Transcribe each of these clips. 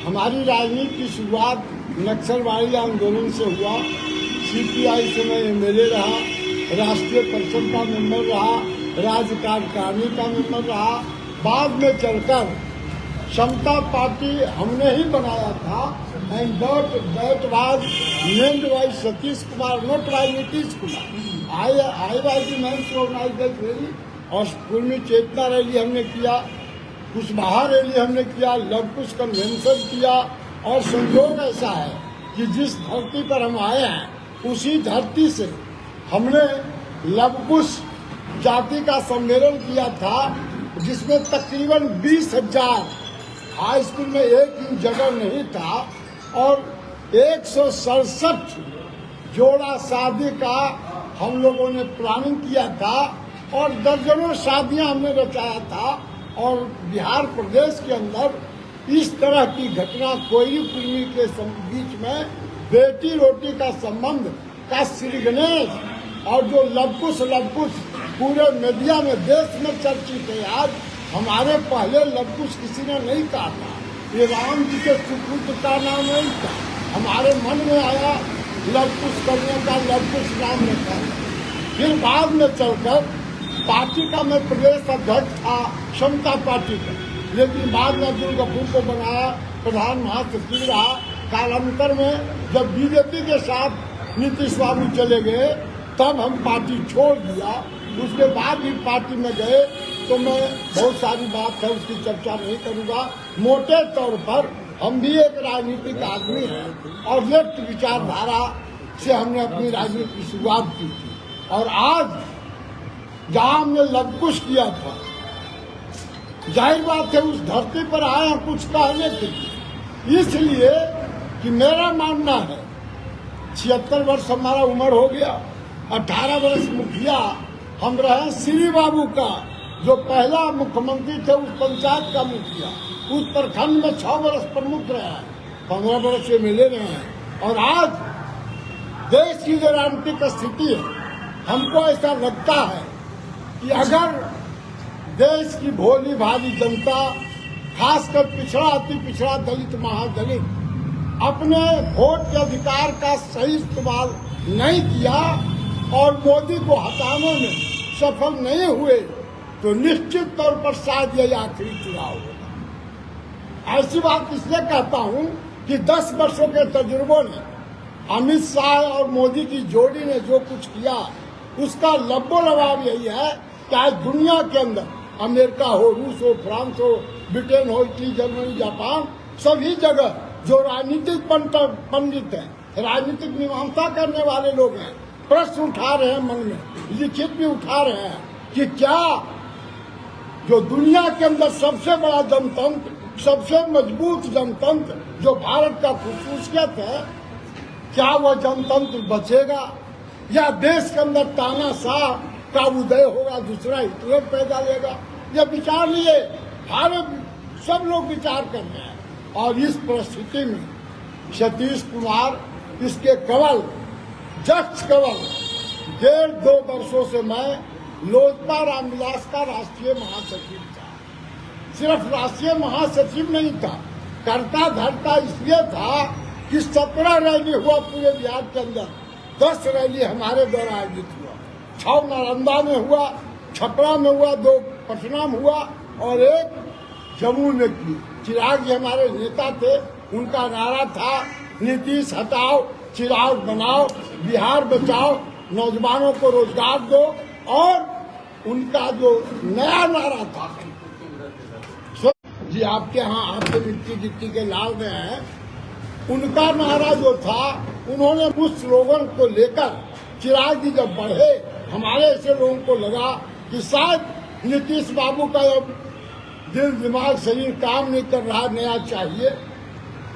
हमारी राजनीति की शुरुआत नक्सलवादी आंदोलन से हुआ। सीपीआई से मैं एमएलए रहा, राष्ट्रीय परिषद का मेंबर रहा, राज्य कार्यकारिणी का मेंबर रहा। बाद में चलकर समता पार्टी हमने ही बनाया था। And that was named by Satish Kumar, not by Nitish Kumar. I was the man to organise that rally. और स्कूल में चेतना रैली हमने किया, कुशवाहा रैली हमने किया, लव कुश कन्वेंशन किया। और संयोग ऐसा है कि जिस धरती पर हम आए हैं उसी धरती से हमने लव कुश जाति का सम्मेलन किया था, जिसमें तकरीबन 20,000, हाई स्कूल में एक इंच जगह नहीं था, और 167 जोड़ा शादी का हम लोगों ने प्लानिंग किया था और दर्जनों शादियां हमने रचाया था। और बिहार प्रदेश के अंदर इस तरह की घटना कोयली कुर्मी के बीच में बेटी रोटी का संबंध का श्रीगणेश और जो लवकुश पूरे मीडिया में देश में चर्चित है। आज हमारे पहले लवकुश किसी ने नहीं कहा था, ये राम जी के सुपुत्र का नाम नहीं था। हमारे मन में आया लवकुश करने का, लवकुश नाम रखा। फिर बाद में चलकर पार्टी का मैं प्रदेश अध्यक्ष था, समता पार्टी का, लेकिन बाद में अब्दुल गफूर को बनाया, प्रधान महासचिव रहा। कालांतर में जब बीजेपी के साथ नीतीश बाबू चले गए तब हम पार्टी छोड़ दिया। उसके बाद भी पार्टी में गए तो मैं बहुत सारी बात है उसकी चर्चा नहीं करूंगा। मोटे तौर पर हम भी एक राजनीतिक आदमी हैं और लेफ्ट विचारधारा से हमने अपनी राजनीति की शुरुआत की थी। और आज जहां हमने लवकुश किया था, जाहिर बात है उस धरती पर आए हैं कुछ कहने के लिए, इसलिए कि मेरा मानना है 76 वर्ष हमारा उम्र हो गया। 18 वर्ष मुखिया हम रहे श्री बाबू का, जो पहला मुख्यमंत्री थे उस पंचायत का मुखिया, उस प्रखंड में 6 वर्ष प्रमुख रहे हैं, 15 वर्ष से मिले रहे हैं। और आज देश की जो राजनीतिक स्थिति है, हमको ऐसा लगता है कि अगर देश की भोली भाली जनता, खासकर पिछड़ा अति पिछड़ा दलित महादलित, अपने वोट के अधिकार का सही इस्तेमाल नहीं किया और मोदी को हटाने में सफल नहीं हुए तो निश्चित तौर पर शायद यही आखिरी चुनाव होगा। ऐसी बात इसलिए कहता हूं कि 10 वर्षों के तजुर्बों ने, अमित शाह और मोदी की जोड़ी ने जो कुछ किया उसका लब्बो लबाब यही है कि आज दुनिया के अंदर अमेरिका हो, रूस हो, फ्रांस हो, ब्रिटेन हो, इटली, जर्मनी, जापान, सभी जगह जो राजनीतिक पंडित हैं, राजनीतिक मीमांसा करने वाले लोग हैं, प्रश्न उठा रहे हैं, मन में लिखित भी उठा रहे हैं कि क्या जो दुनिया के अंदर सबसे बड़ा जनतंत्र, सबसे मजबूत जनतंत्र जो भारत का खूबसूरत है, क्या वह जनतंत्र बचेगा या देश के अंदर तानाशाह का उदय होगा, दूसरा हिटलर पैदा लेगा? यह विचार लिए भारत सब लोग विचार कर रहे हैं। और इस परिस्थिति में सतीश कुमार, इसके केवल जस्ट केवल 1.5-2 वर्षों से मैं लोजपा रामविलास का राष्ट्रीय महासचिव था। सिर्फ राष्ट्रीय महासचिव नहीं था, करता धरता इसलिए था कि 17 रैली हुआ पूरे बिहार के अंदर, 10 रैली हमारे द्वारा आयोजित हुआ, 6 नालंदा में हुआ, छपरा में हुआ, 2 पटना में हुआ और 1 जम्मू में की। चिराग जी हमारे नेता थे, उनका नारा था नीतीश हटाओ, चिराग बनाओ, बिहार बचाओ, नौजवानों को रोजगार दो। और उनका जो नया नारा था, जी आपके यहाँ आपके मिट्टी गिट्टी के लाल में है, उनका नारा जो था, उन्होंने उस स्लोगन को लेकर चिराग जी जब बढ़े, हमारे ऐसे लोगों को लगा कि शायद नीतीश बाबू का दिल दिमाग शरीर काम नहीं कर रहा, नया चाहिए।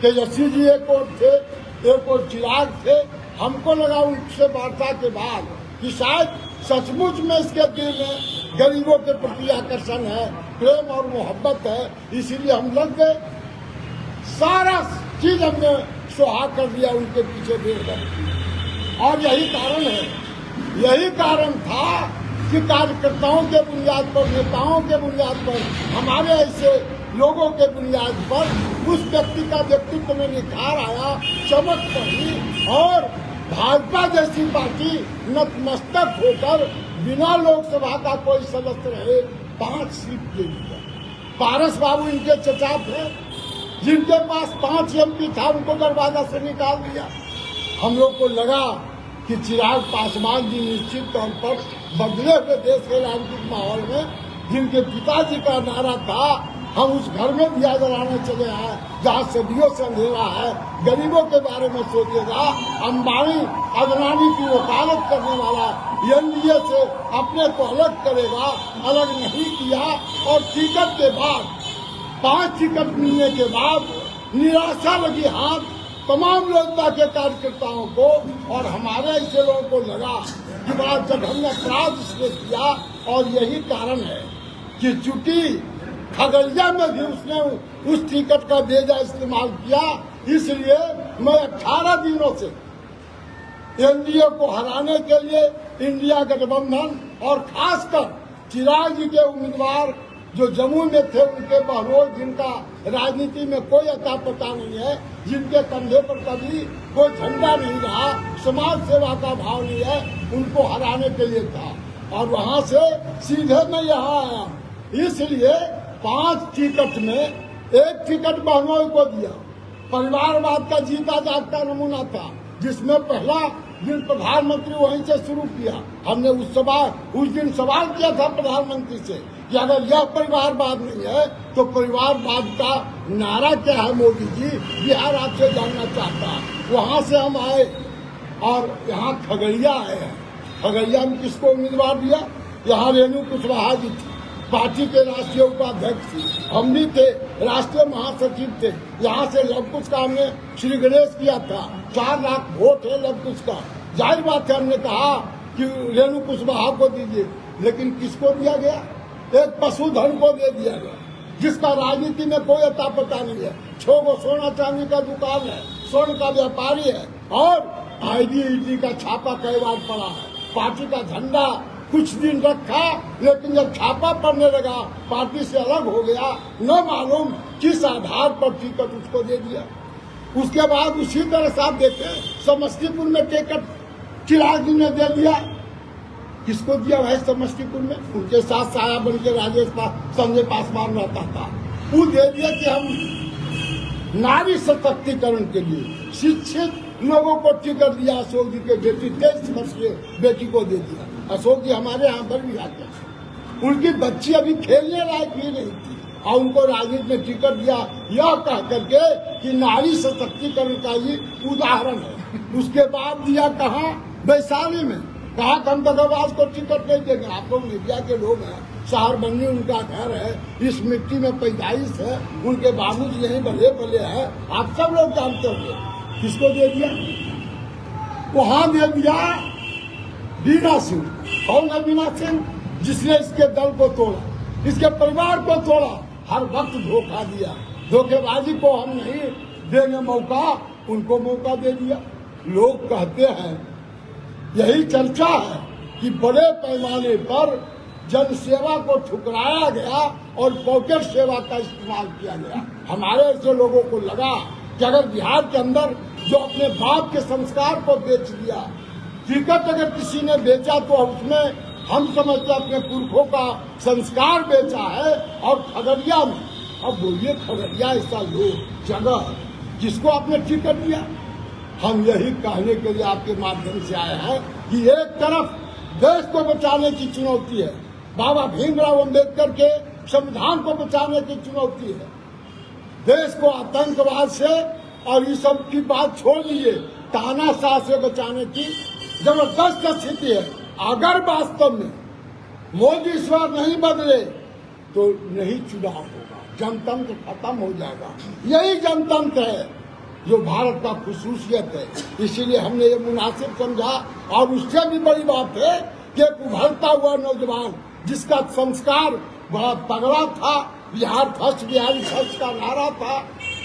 तेजस्वी जी एक और थे, एक और चिराग थे। हमको लगा उनसे वार्ता के बाद कि शायद सचमुच में इसके दिल में गरीबों के प्रति आकर्षण है, प्रेम और मोहब्बत है, इसीलिए हम लग गए। सारा चीज हमने सुहाग कर दिया उनके पीछे देख। और यही कारण है, यही कारण था कि कार्यकर्ताओं के बुनियाद पर, नेताओं के बुनियाद पर, हमारे ऐसे लोगों के बुनियाद पर उस व्यक्ति का व्यक्तित्व में निखार आया, चमक पड़ी और भाजपा जैसी पार्टी नतमस्तक होकर बिना लोकसभा का कोई सदस्य रहे 5 सीट ले लिया। पारस बाबू इनके चचा थे, जिनके पास 5 MP था, उनको दरवाजा से निकाल दिया। हम लोग को लगा कि चिराग पासवान जी निश्चित तौर पर बदले हुए देश के राजनीतिक माहौल में जिनके पिताजी का नारा था, हम उस घर में दिया जलाने चले आए जहाँ सदियों से अंधेरा है, गरीबों के बारे में सोचेगा। अंबानी अदनानी की वकालत करने वाला NDA से अपने को अलग करेगा, अलग नहीं किया। और टिकट के बाद 5 टिकट मिलने के बाद निराशा लगी हाथ तमाम लोकता के कार्यकर्ताओं को, और हमारे ऐसे लोगों को लगा कि बड़ा जघन्य अपराध इसने किया। और यही कारण है कि चूंकि खगड़िया में भी उसने उस टिकट का बेजा इस्तेमाल किया, इसलिए मैं 18 दिनों से NDA को हराने के लिए इंडिया गठबंधन और खासकर चिराग जी के उम्मीदवार जो जम्मू में थे, उनके बहलोल, जिनका राजनीति में कोई अता पता नहीं है, जिनके कंधे पर कभी कोई झंडा नहीं रहा, समाज सेवा का भाव नहीं है, उनको हराने के लिए था। और वहां से सीधे मैं यहाँ आया। इसलिए 5 टिकट में 1 टिकट बहनोई को दिया। परिवारवाद का जीता जागता नमूना था, जिसमें पहला दिन प्रधानमंत्री वहीं से शुरू किया। हमने उस दिन सवाल किया था प्रधानमंत्री से कि अगर यह परिवारवाद नहीं है तो परिवारवाद का नारा क्या है मोदी जी, बिहार आपसे जानना चाहता। वहां से हम आए और यहाँ खगड़िया आए हैं। खगड़िया में किसको उम्मीदवार दिया? यहाँ रेणु कुशवाहा जी थी, पार्टी के राष्ट्रीय उपाध्यक्ष थी, हम भी थे, राष्ट्रीय महासचिव थे। यहाँ से लवकुश का हमने श्री गणेश किया था। 4 लाख वोट है लवकुश का। जाहिर बात है, हमने कहा कि रेणु कुशवाहा को दीजिए, लेकिन किसको दिया गया? एक पशुधन को दे दिया गया, जिसका राजनीति में कोई अता पता नहीं है। 6 गो सोना चांदी का दुकान है, स्वर्ण का व्यापारी है, और IDED का छापा कई बार पड़ा है। पार्टी का झंडा कुछ दिन रखा, लेकिन जब छापा पड़ने लगा पार्टी से अलग हो गया। न मालूम किस आधार पर टिकट उसको दे दिया। उसके बाद उसी तरह से आप देखें, समस्तीपुर में टिकट चिराग जी ने दे दिया। किसको दिया भाई? समस्तीपुर में उनके साथ साया बन के संजय पासवान रहता था, वो दे दिया कि हम नारी सशक्तिकरण के लिए शिक्षित लोगों को टिकट दिया। अशोक जी के बेटी 23 वर्षीय बेटी को दे दिया। अशोक जी हमारे यहाँ पर भी आते हैं, उनकी बच्ची अभी खेलने लायक भी नहीं थी और उनको राजनीति में टिकट दिया, यह कह करके कि नारी सशक्तिकरण का ये उदाहरण है। उसके बाद दिया कहाँ? वैशाली में। कहा कि हम दगाबाज को टिकट नहीं देंगे। आप लोग मीडिया के लोग हैं, शहर बन्नी उनका घर है, इस मिट्टी में पैदाइश है, उनके बाबूजी यहीं बले बले हैं, आप सब लोग जानते होंगे। किसको दे दिया? वहां दे दिया बीना सिंह। कौन है बीना सिंह? जिसने इसके दल को तोड़ा, इसके परिवार को तोड़ा, हर वक्त धोखा दिया। धोखेबाजी को हम नहीं देंगे मौका, उनको मौका दे दिया। लोग कहते हैं, यही चर्चा है कि बड़े पैमाने पर जन सेवा को ठुकराया गया और पॉकेट सेवा का इस्तेमाल किया गया। हमारे ऐसे लोगों को लगा कि अगर बिहार के अंदर जो अपने बाप के संस्कार को बेच दिया, टिकट अगर किसी ने बेचा तो उसमें हम समझते अपने पुरखों का संस्कार बेचा है। और खगड़िया में, अब बोलिए खगड़िया ऐसा लोग जगह जिसको आपने टिकट दिया। हम यही कहने के लिए आपके माध्यम से आए हैं कि एक तरफ देश को बचाने की चुनौती है, बाबा भीमराव अम्बेडकर के संविधान को बचाने की चुनौती है, देश को आतंकवाद से और इस सब की बात छोड़ दीजिए, तानाशाह से बचाने की जबरदस्त स्थिति है। अगर वास्तव में मोदी इस बार नहीं बदले तो नहीं चुनाव होगा, जनतंत्र खत्म हो जाएगा। यही जनतंत्र है जो भारत का खुसूसियत है। इसीलिए हमने ये मुनासिब समझा। और उससे भी बड़ी बात है कि एक उभरता हुआ नौजवान जिसका संस्कार बड़ा तगड़ा था, बिहार फर्स्ट, बिहारी फर्स्ट का नारा था,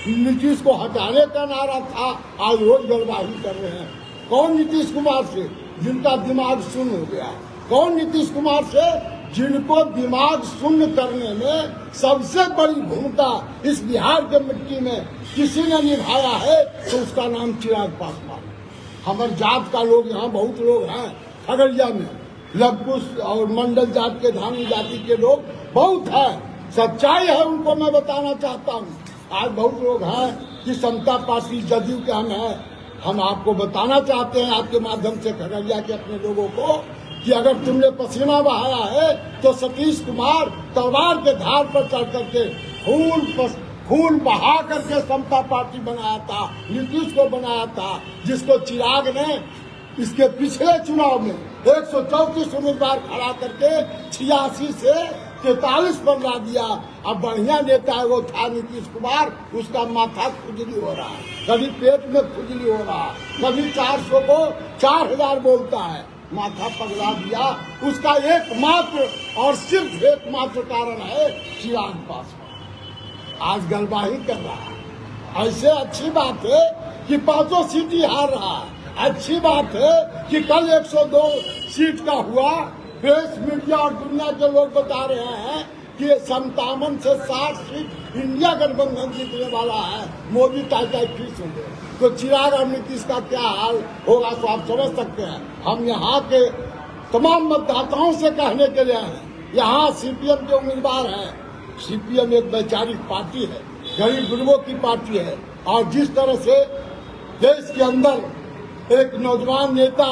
नीतीश को हटाने का नारा था, आज रोज गलबाही कर रहे हैं। कौन नीतीश कुमार से? जिनका दिमाग सुन्न हो गया। कौन नीतीश कुमार से? जिनको दिमाग शून्य करने में सबसे बड़ी भूमिका इस बिहार के मिट्टी में किसी ने निभाया है तो उसका नाम चिराग पासवान। हमारे जात का लोग यहाँ बहुत लोग हैं, खगड़िया में लवकुश और मंडल जात के धामी जाति के लोग बहुत हैं। सच्चाई है उनको मैं बताना चाहता हूँ। आज बहुत लोग हैं कि समता पार्टी जदयू के हम हैं। हम आपको बताना चाहते हैं आपके माध्यम से खगड़िया के अपने लोगों को कि अगर तुमने पसीना बहाया है तो सतीश कुमार तलवार के धार पर चढ़ करके खून बहा करके समता पार्टी बनाया था, नीतीश को बनाया था, जिसको चिराग ने इसके पिछले चुनाव में 134 उम्मीदवार खड़ा करके 86 से 43 बनवा दिया। अब बढ़िया नेता है वो था नीतीश कुमार, उसका माथा खुजली हो रहा है, कभी पेट में खुजली हो रहा है, कभी 400 को 4000 बोलता है, माथा पगला दिया। उसका एकमात्र और सिर्फ एकमात्र कारण है चिराग पासवान। आज गलबाही कर रहा है। ऐसे अच्छी बात है कि 500 सीट ही हार रहा है। अच्छी बात है कि कल 102 सीट का हुआ। प्रेस मीडिया और दुनिया के लोग बता रहे हैं कि 57 से 60 सीट इंडिया गठबंधन जीतने वाला है। मोदी टाइटाई फीस होंगे तो चिराग और नीतीश का क्या हाल होगा तो आप समझ सकते हैं। हम यहाँ के तमाम मतदाताओं से कहने के लिए हैं, यहाँ सीपीएम के उम्मीदवार हैं। सीपीएम एक वैचारिक पार्टी है, गरीब गुरबों की पार्टी है, और जिस तरह से देश के अंदर एक नौजवान नेता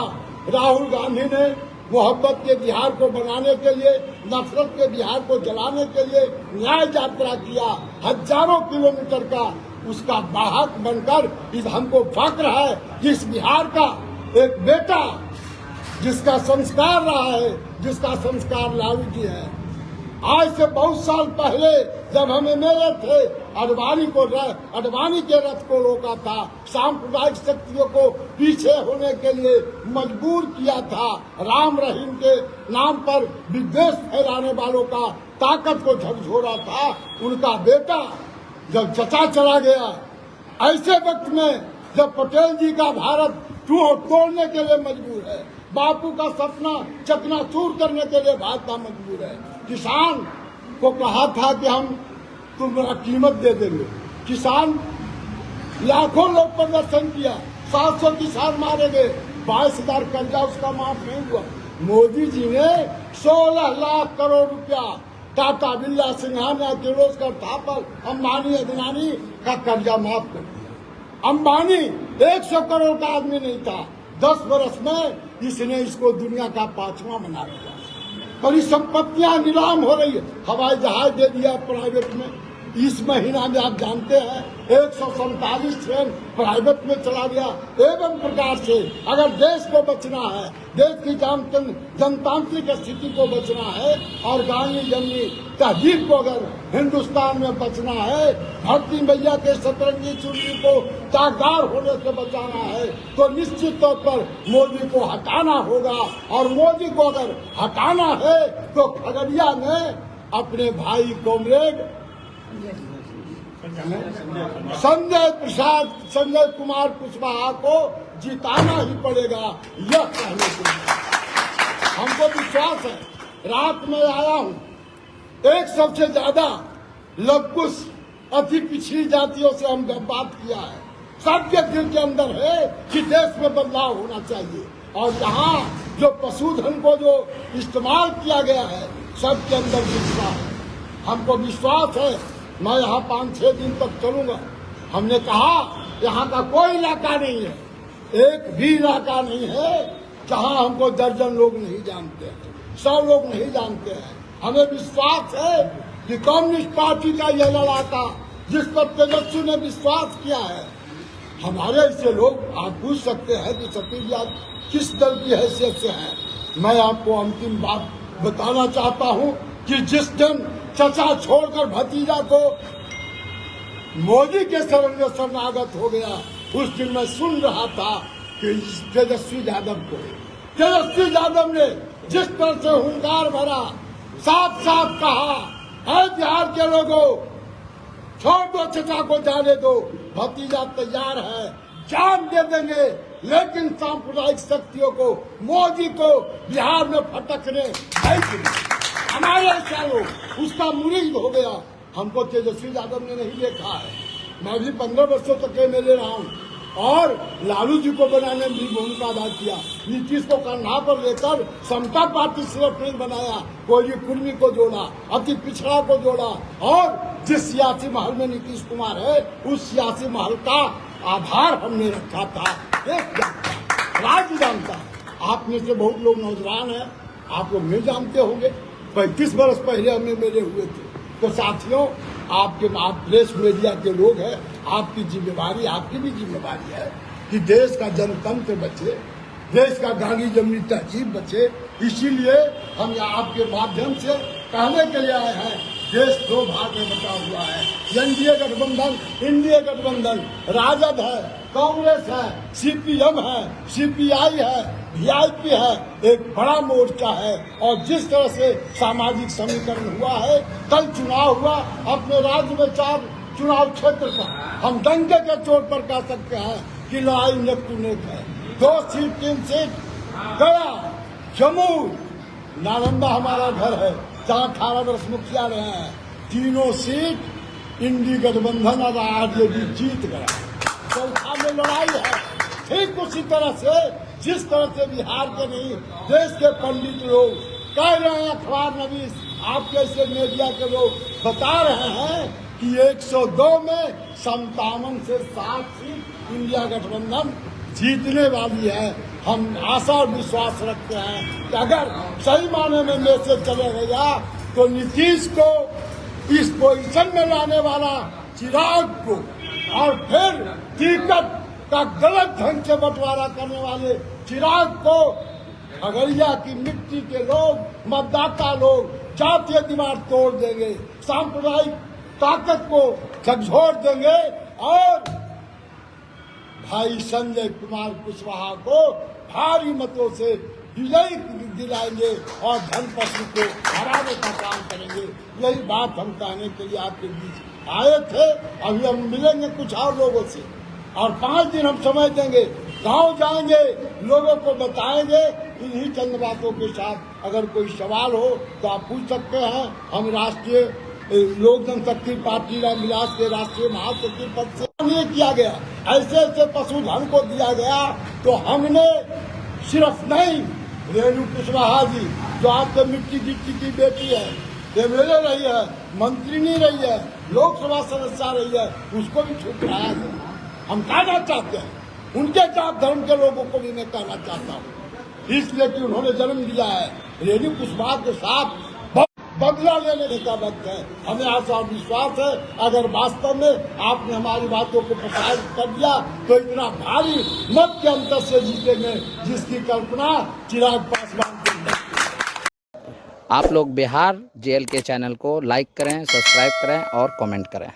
राहुल गांधी ने मोहब्बत के बिहार को बनाने के लिए, नफरत के बिहार को जलाने के लिए न्याय यात्रा किया, हजारों किलोमीटर का, उसका वाहक बनकर इस हमको फक्र है कि इस बिहार का एक बेटा जिसका संस्कार रहा है, जिसका संस्कार लालू जी है। आज से बहुत साल पहले जब हम एमएलए थे, अडवाणी के रथ को रोका था, सांप्रदायिक शक्तियों को पीछे होने के लिए मजबूर किया था, राम रहीम के नाम पर विद्वेष फैलाने वालों का ताकत को झकझोरा था। उनका बेटा जब चचा चला गया, ऐसे वक्त में जब पटेल जी का भारत तोड़ने के लिए मजबूर है, बापू का सपना चकनाचूर करने के लिए भाजपा मजबूर है। किसान को कहा था कि हम तुम्हारा कीमत दे देंगे, किसान लाखों लोग प्रदर्शन किया, 700 किसान मारे गए, 22,000 कर्जा उसका माफ नहीं हुआ। मोदी जी ने 16 लाख करोड़ रुपया टाटा बिरला सिंघानिया किर्लोस्कर थापर अंबानी अदानी का कर्जा माफ कर दिया। अंबानी 100 करोड़ का आदमी नहीं था, 10 वर्ष में इसने इसको दुनिया का 5वां बना दिया। परिसंपत्तियां नीलाम हो रही है, हवाई जहाज दे दिया प्राइवेट में। इस महीना में आप जानते हैं 147 ट्रेन प्राइवेट में चला गया। एवं प्रकार से अगर देश को बचना है, देश की जनतांत्रिक स्थिति को बचना है और गांधी जमनी तहजीब को अगर हिंदुस्तान में बचना है, धरती मैया के सतरंगी चुनरी को दागदार होने से बचाना है, तो निश्चित तौर पर मोदी को हटाना होगा। और मोदी को अगर हटाना है तो खगड़िया में अपने भाई कॉमरेड संजय कुमार कुशवाहा को जिताना ही पड़ेगा। यह कहने के लिए हमको विश्वास है। रात में आया हूँ, 100 से ज्यादा लवकुश अति पिछड़ी जातियों से हम बात किया है। सबके दिल के अंदर है कि देश में बदलाव होना चाहिए, और यहाँ जो पशुधन को जो इस्तेमाल किया गया है, सबके अंदर विश्वास है। हमको विश्वास है। मैं यहाँ 5-6 दिन तक चलूंगा। हमने कहा यहाँ का कोई इलाका नहीं है, एक भी इलाका नहीं है जहाँ हमको दर्जन लोग नहीं जानते हैं, 100 लोग नहीं जानते हैं। हमें विश्वास है कि कम्युनिस्ट पार्टी का यह लड़ाका जिस पर तेजस्वी ने विश्वास किया है, हमारे ऐसे लोग आप पूछ सकते हैं कि सतीश जी किस दल की हैसियत से हैं। मैं आपको अंतिम बात बताना चाहता हूँ कि जिस दिन चचा छोड़कर भतीजा को मोदी के शरण में शरणागत हो गया, उस दिन मैं सुन रहा था कि तेजस्वी यादव ने जिस तरह से हुंकार भरा, साफ साफ कहा, है बिहार के लोगों, छोड़ दो चचा को, जाने दो, भतीजा तैयार है, जान दे देंगे, लेकिन सांप्रदायिक शक्तियों को, मोदी को बिहार में फटकने नहीं देंगे। हमारे ऐसा लोग उसका मुरीद हो गया। हमको तेजस्वी यादव ने नहीं देखा है। मैं भी 15 वर्षों तक एमएलए रहा हूँ और लालू जी को बनाने में भी भूमिका अदा किया। नीतीश को कंधा पर लेकर समता पार्टी सिर्फ नहीं बनाया, कोई कुर्मी को जोड़ा, अति पिछड़ा को जोड़ा और जिस सियासी महल में नीतीश कुमार है उस सियासी महल का आधार हमने रखा था। राज्य जानता, आप में से बहुत लोग नौजवान हैं, आप लोग नहीं जानते होंगे। 35 वर्ष पहले हम एमएलए हुए थे। तो साथियों, आप प्रेस मीडिया के लोग हैं, आपकी जिम्मेवारी, आपकी भी जिम्मेवारी है कि देश का जनतंत्र बचे, देश का गांधी जमनी तहजीब बचे। इसीलिए हम आपके माध्यम से कहने के लिए आए हैं, देश दो भाग में बटा हुआ है। एनडीए गठबंधन, इंडिया गठबंधन, राजद है, कांग्रेस है, सीपीएम है, सीपीआई है, वीआईपी है, एक बड़ा मोर्चा है। और जिस तरह से सामाजिक समीकरण हुआ है, कल चुनाव हुआ, अपने राज्य में 4 चुनाव क्षेत्र पर हम दंगे के चोट पर कह सकते हैं कि लड़ाई नेक टू नेक है। 2 सीट 3 सीट गया, जम्मू, नालंदा हमारा घर है जहाँ 18 वर्ष मुखिया रहे हैं। तीनों सीट इंडी गठबंधन और आरजेडी जीत गया। चौथा में लड़ाई है। ठीक उसी तरह से जिस तरह से बिहार के नहीं, देश के पंडित लोग कह रहे हैं, अखबार नवीस, आप जैसे मीडिया के लोग बता रहे हैं कि 102 में 57 से 60 सीट इंडिया गठबंधन जीतने वाली है। हम आशा और विश्वास रखते हैं कि अगर सही मायने में मैसेज चलेगा तो नीतीश को इस पोजीशन में लाने वाला चिराग को और फिर टिकट का गलत ढंग से बंटवारा करने वाले चिराग को खगड़िया की मिट्टी के लोग, मतदाता लोग जातीय दीवार तोड़ देंगे, सांप्रदायिक ताकत को झकझोर देंगे और भाई संजय कुमार कुशवाहा को भारी मतों से विजयी दिलाएंगे और धनपति को हराने का काम करेंगे। यही बात हम कहने के लिए आपके बीच आए थे। अभी हम मिलेंगे कुछ और लोगों से और 5 दिन हम समय देंगे, गांव जाएंगे, लोगों को बताएंगे इन्हीं चंद बातों के साथ। अगर कोई सवाल हो तो आप पूछ सकते हैं। हम राष्ट्रीय लोक जनशक्ति पार्टी रामविलास के राष्ट्रीय महासचिव पद से नहीं किया गया, ऐसे ऐसे पशुधन को दिया गया। तो हमने सिर्फ नहीं, रेणु कुशवाहा जी जो आपके मिट्टी गिट्टी की बेटी है, एमएलए रही है, मंत्री नहीं रही है, लोकसभा सदस्य रही है, उसको भी छूट रहा है। हम कहना चाहते हैं, उनके जात धर्म के लोगों को भी मैं कहना चाहता हूँ, इसलिए कि उन्होंने जन्म दिया है। रेणु कुशवाहा के साथ बदला लेने का वक्त है। हमें आशा और विश्वास है अगर वास्तव में आपने हमारी बातों को प्रसारित कर दिया तो इतना भारी मत के अंतर से जीतेंगे जिसकी कल्पना चिराग पासवान को। आप लोग बिहार जेएल के चैनल को लाइक करें, सब्सक्राइब करें और कमेंट करें।